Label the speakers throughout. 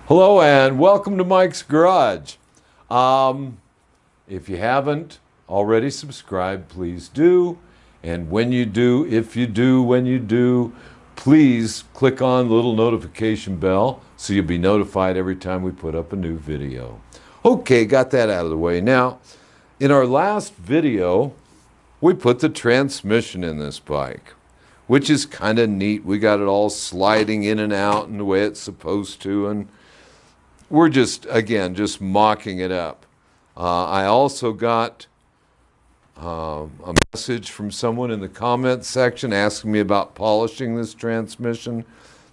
Speaker 1: Hello and welcome to Mike's Garage. If you haven't already subscribed, please do. And when you do, if you do, when you do, please click on the little notification bell so you'll be notified every time we put up a new video. Okay, got that out of the way. Now, in our last video, we put the transmission in this bike, which is kind of neat. We got it all sliding in and out in the way it's supposed to, and we're just mocking it up. I also got a message from someone in the comments section asking me about polishing this transmission.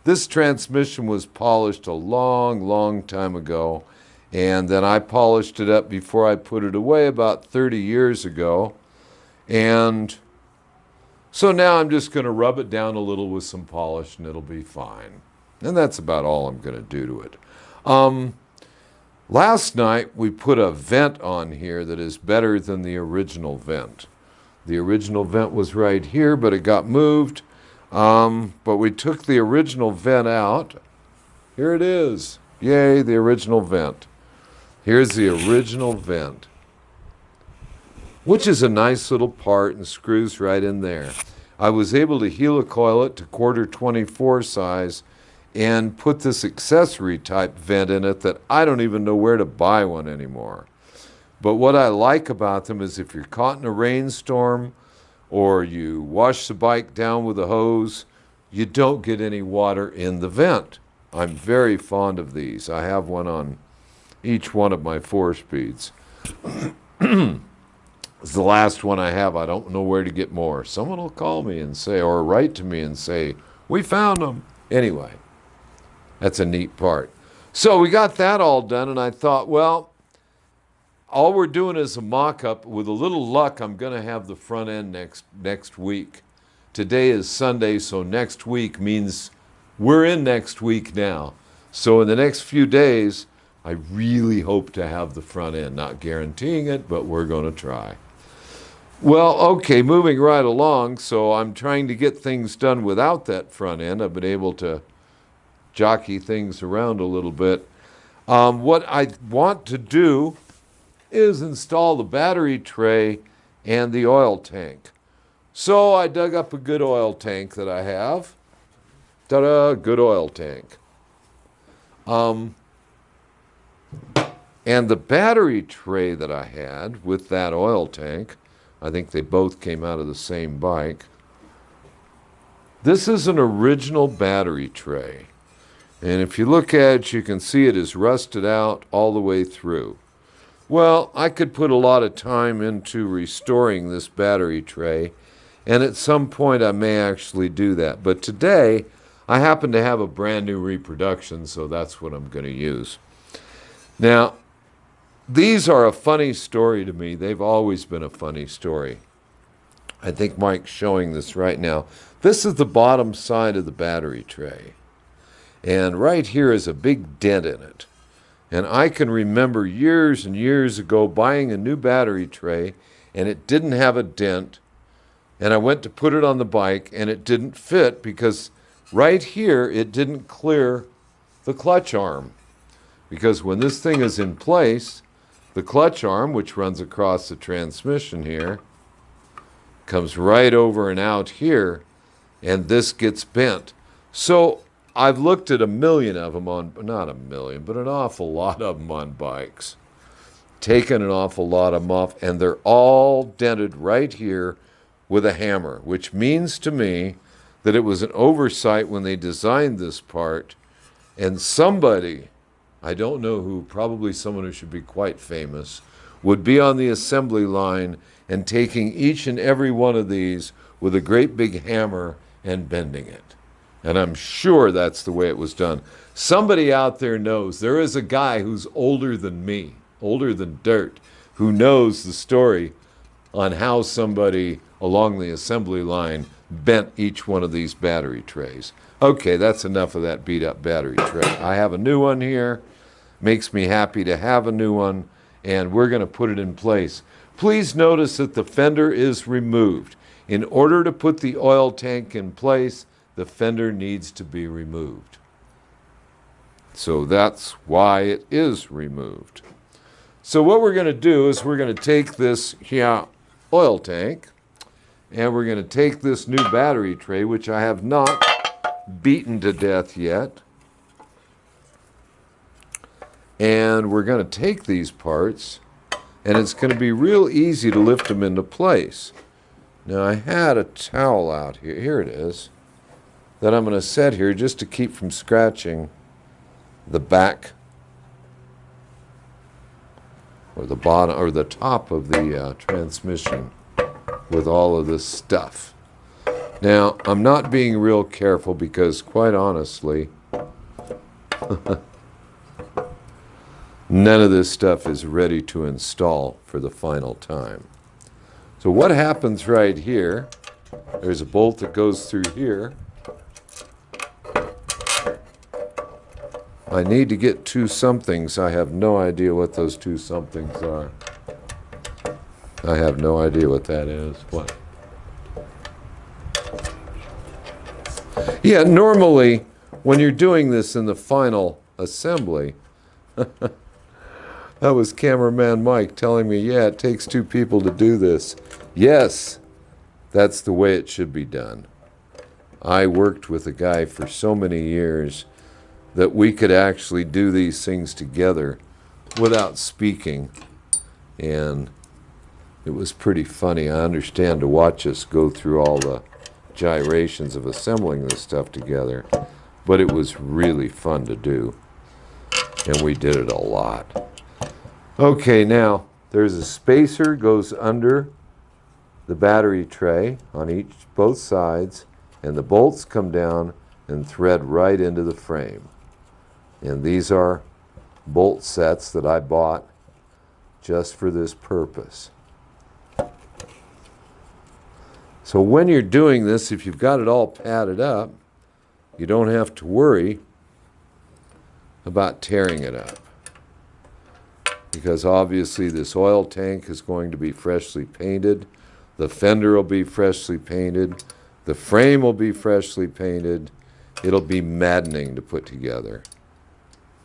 Speaker 1: This transmission was polished a long time ago, and then I polished it up before I put it away about 30 years ago. And so now I'm just going to rub it down a little with some polish and it'll be fine. And that's about all I'm going to do to it. Last night we put a vent on here that is better than the original vent. The original vent was right here, but it got moved. But we took the original vent out. Here it is. Yay, the original vent. Here's the original vent, which is a nice little part and screws right in there. I was able to helicoil it to 1/4-24 size and put this accessory type vent in it that I don't even know where to buy one anymore. But what I like about them is if you're caught in a rainstorm or you wash the bike down with a hose, you don't get any water in the vent. I'm very fond of these. I have one on each one of my 4-speeds. It's the last one I have. I don't know where to get more. Someone will call me and say, or write to me and say, we found them. Anyway, that's a neat part. So we got that all done, and I thought, well, all we're doing is a mock-up. With a little luck, I'm going to have the front end next week. Today is Sunday, so next week means we're in next week now. So in the next few days, I really hope to have the front end. Not guaranteeing it, but we're going to try. Well, okay, moving right along. So I'm trying to get things done without that front end. I've been able to jockey things around a little bit. What I want to do is install the battery tray and the oil tank. So I dug up a good oil tank that I have. Ta-da, good oil tank. And the battery tray that I had with that oil tank, I think they both came out of the same bike. This is an original battery tray. And if you look at it, you can see it is rusted out all the way through. Well, I could put a lot of time into restoring this battery tray, and at some point I may actually do that. But today, I happen to have a brand new reproduction, so that's what I'm going to use. Now, these are a funny story to me. They've always been a funny story. I think Mike's showing this right now. This is the bottom side of the battery tray. And right here is a big dent in it. And I can remember years and years ago buying a new battery tray, and it didn't have a dent. And I went to put it on the bike, and it didn't fit because right here it didn't clear the clutch arm. Because when this thing is in place, the clutch arm, which runs across the transmission here, comes right over and out here, and this gets bent. So I've looked at a million of them on, not a million, but an awful lot of them on bikes. Taken an awful lot of them off, and they're all dented right here with a hammer, which means to me that it was an oversight when they designed this part, and somebody, I don't know who, probably someone who should be quite famous, would be on the assembly line and taking each and every one of these with a great big hammer and bending it. And I'm sure that's the way it was done. Somebody out there knows. There is a guy who's older than me, older than dirt, who knows the story on how somebody along the assembly line bent each one of these battery trays. Okay, that's enough of that beat up battery tray. I have a new one here. Makes me happy to have a new one, and we're going to put it in place. Please notice that the fender is removed. In order to put the oil tank in place, the fender needs to be removed. So that's why it is removed. So what we're going to do is we're going to take this here oil tank, and we're going to take this new battery tray, which I have not beaten to death yet. And we're going to take these parts, and it's going to be real easy to lift them into place. Now I had a towel out here, here it is, that I'm going to set here just to keep from scratching the back or the bottom or the top of the transmission with all of this stuff. Now I'm not being real careful because quite honestly none of this stuff is ready to install for the final time. So what happens right here, there's a bolt that goes through here. I need to get two somethings. I have no idea what those two somethings are. I have no idea what that is. What? Yeah, normally when you're doing this in the final assembly, that was cameraman Mike telling me, yeah, it takes two people to do this. Yes, that's the way it should be done. I worked with a guy for so many years that we could actually do these things together without speaking. And it was pretty funny, I understand, to watch us go through all the gyrations of assembling this stuff together. But it was really fun to do. And we did it a lot. Okay, now there's a spacer goes under the battery tray on both sides, and the bolts come down and thread right into the frame. And these are bolt sets that I bought just for this purpose. So when you're doing this, if you've got it all padded up, you don't have to worry about tearing it up. Because obviously this oil tank is going to be freshly painted. The fender will be freshly painted. The frame will be freshly painted. It'll be maddening to put together.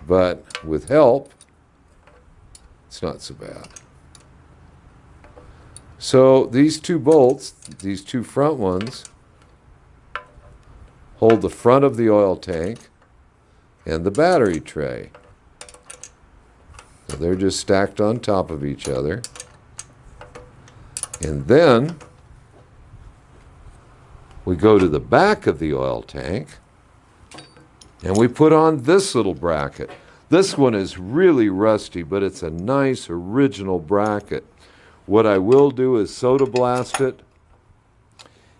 Speaker 1: But with help, it's not so bad. So these two bolts, these two front ones, hold the front of the oil tank and the battery tray. So they're just stacked on top of each other. And then we go to the back of the oil tank and we put on this little bracket. This one is really rusty, but it's a nice original bracket. What I will do is soda blast it,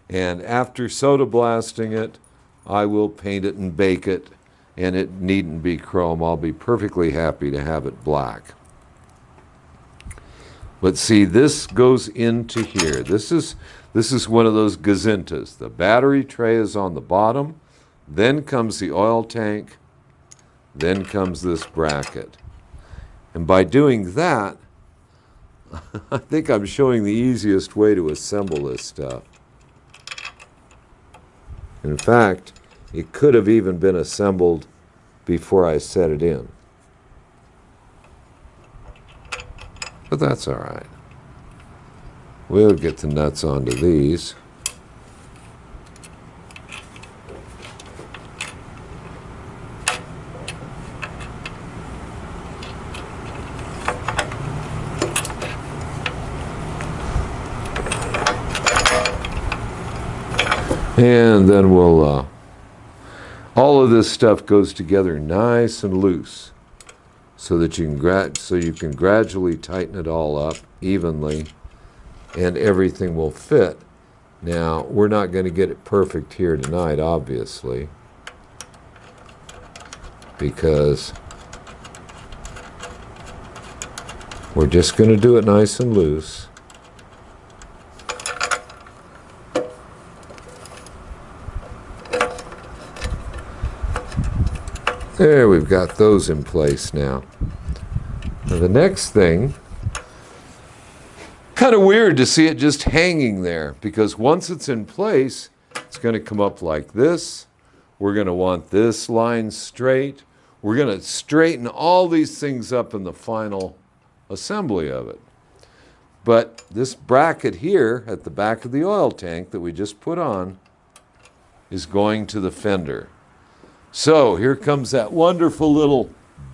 Speaker 1: and after soda blasting it, I will paint it and bake it, and it needn't be chrome. I'll be perfectly happy to have it black. But see, this goes into here. This is one of those gazintas. The battery tray is on the bottom, then comes the oil tank, then comes this bracket. And by doing that, I think I'm showing the easiest way to assemble this stuff. In fact, it could have even been assembled before I set it in. But that's all right. We'll get the nuts onto these. And then we'll, all of this stuff goes together nice and loose so that you can gradually tighten it all up evenly and everything will fit. Now, we're not going to get it perfect here tonight, obviously, because we're just going to do it nice and loose. There, we've got those in place now. Now the next thing, kind of weird to see it just hanging there, because once it's in place, it's going to come up like this. We're going to want this line straight. We're going to straighten all these things up in the final assembly of it. But this bracket here at the back of the oil tank that we just put on is going to the fender. So here comes that wonderful little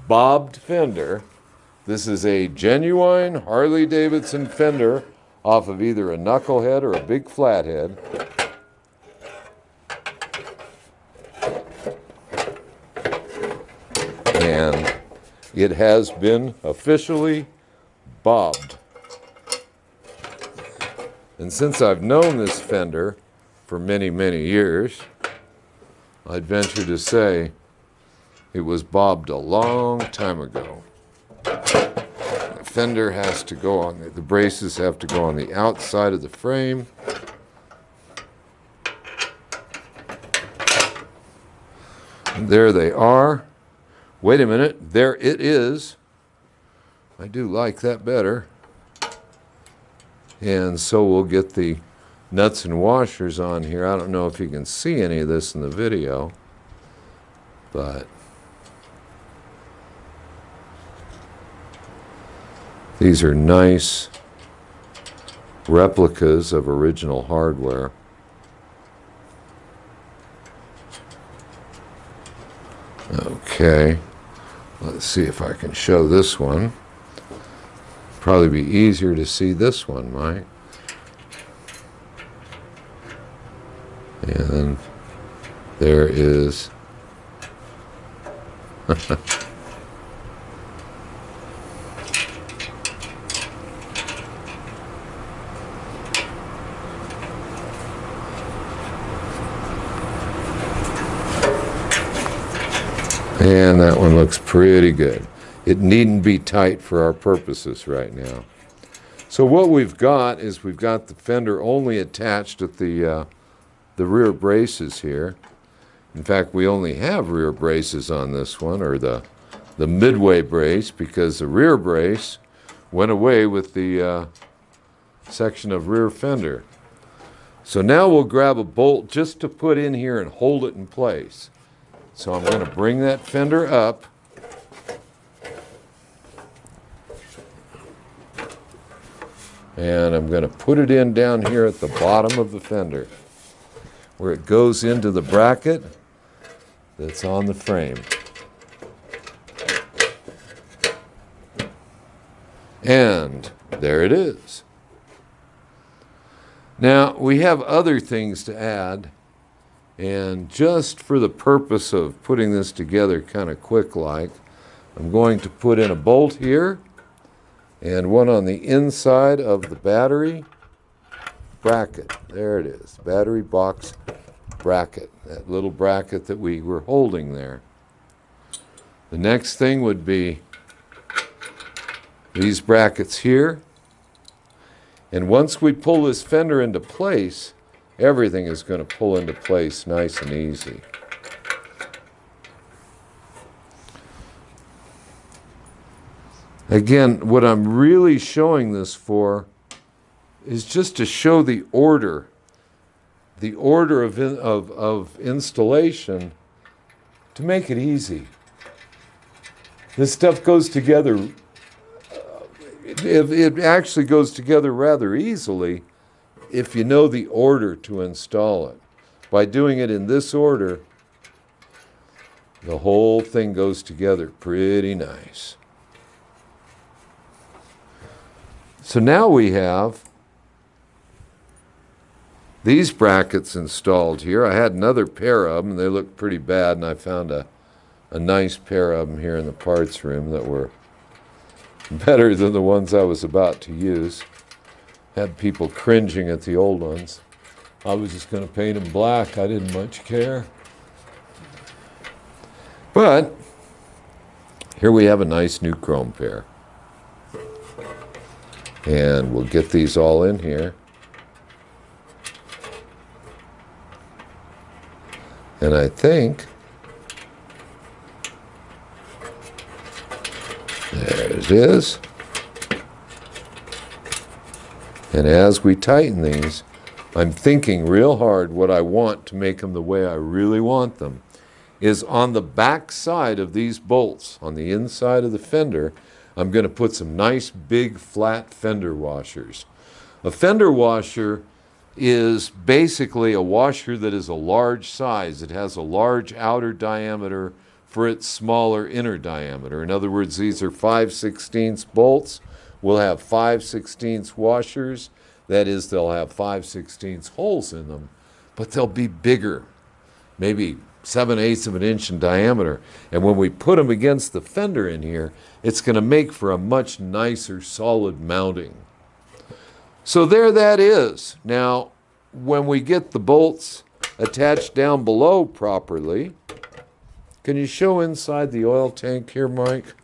Speaker 1: bobbed fender. This is a genuine Harley Davidson fender off of either a knucklehead or a big flathead. And it has been officially bobbed. And since I've known this fender for many, many years, I'd venture to say it was bobbed a long time ago. The fender has to go on, the braces have to go on the outside of the frame. And there they are. Wait a minute, there it is. I do like that better. And so we'll get the nuts and washers on here. I don't know if you can see any of this in the video, but these are nice replicas of original hardware. Okay, let's see if I can show this one. Probably be easier to see this one, Mike. And there is and that one looks pretty good. It needn't be tight for our purposes right now. So what we've got is we've got the fender only attached at the rear braces here. In fact, we only have rear braces on this one, or the midway brace, because the rear brace went away with the section of rear fender. So now we'll grab a bolt just to put in here and hold it in place. So I'm going to bring that fender up. And I'm going to put it in down here at the bottom of the fender, where it goes into the bracket that's on the frame. And there it is. Now, we have other things to add, and just for the purpose of putting this together kind of quick-like, I'm going to put in a bolt here, and one on the inside of the battery bracket. There it is, battery box bracket, that little bracket that we were holding there. The next thing would be these brackets here. And once we pull this fender into place, everything is going to pull into place nice and easy. Again, what I'm really showing this for is just to show the order of installation, to make it easy. This stuff goes together, it actually goes together rather easily if you know the order to install it. By doing it in this order, the whole thing goes together pretty nice. So now we have these brackets installed here. I had another pair of them, and they looked pretty bad, and I found a nice pair of them here in the parts room that were better than the ones I was about to use. Had people cringing at the old ones. I was just going to paint them black. I didn't much care. But here we have a nice new chrome pair. And we'll get these all in here. And I think there it is. And as we tighten these, I'm thinking real hard what I want to make them the way I really want them. is on the back side of these bolts, on the inside of the fender, I'm going to put some nice big flat fender washers. A fender washer is basically a washer that is a large size. It has a large outer diameter for its smaller inner diameter. In other words, these are 5/16 bolts. We'll have 5/16 washers. That is, they'll have 5/16 holes in them, but they'll be bigger, maybe 7/8 of an inch in diameter. And when we put them against the fender in here, it's going to make for a much nicer solid mounting. So there that is. Now, when we get the bolts attached down below properly, can you show inside the oil tank here, Mike?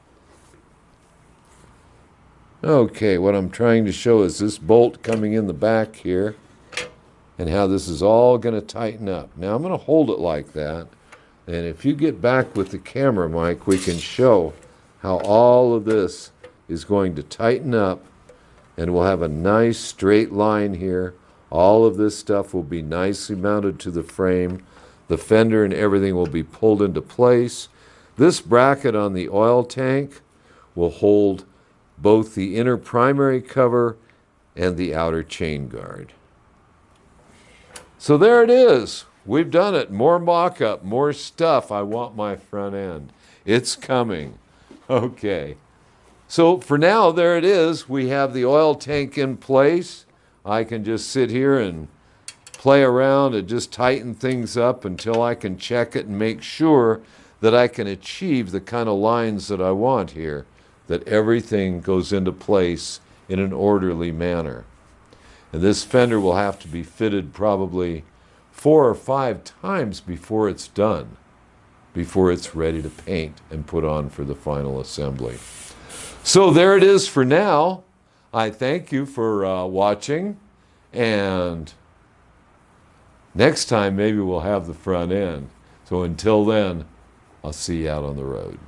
Speaker 1: Okay, what I'm trying to show is this bolt coming in the back here and how this is all going to tighten up. Now, I'm going to hold it like that. And if you get back with the camera, Mike, we can show how all of this is going to tighten up, and we'll have a nice straight line here. All of this stuff will be nicely mounted to the frame. The fender and everything will be pulled into place. This bracket on the oil tank will hold both the inner primary cover and the outer chain guard. So there it is. We've done it. More mock-up, more stuff. I want my front end. It's coming. Okay. So for now, there it is. We have the oil tank in place. I can just sit here and play around and just tighten things up until I can check it and make sure that I can achieve the kind of lines that I want here, that everything goes into place in an orderly manner. And this fender will have to be fitted probably 4 or 5 times before it's done, before it's ready to paint and put on for the final assembly. So there it is for now. I thank you for watching, and next time maybe we'll have the front end. So until then, I'll see you out on the road.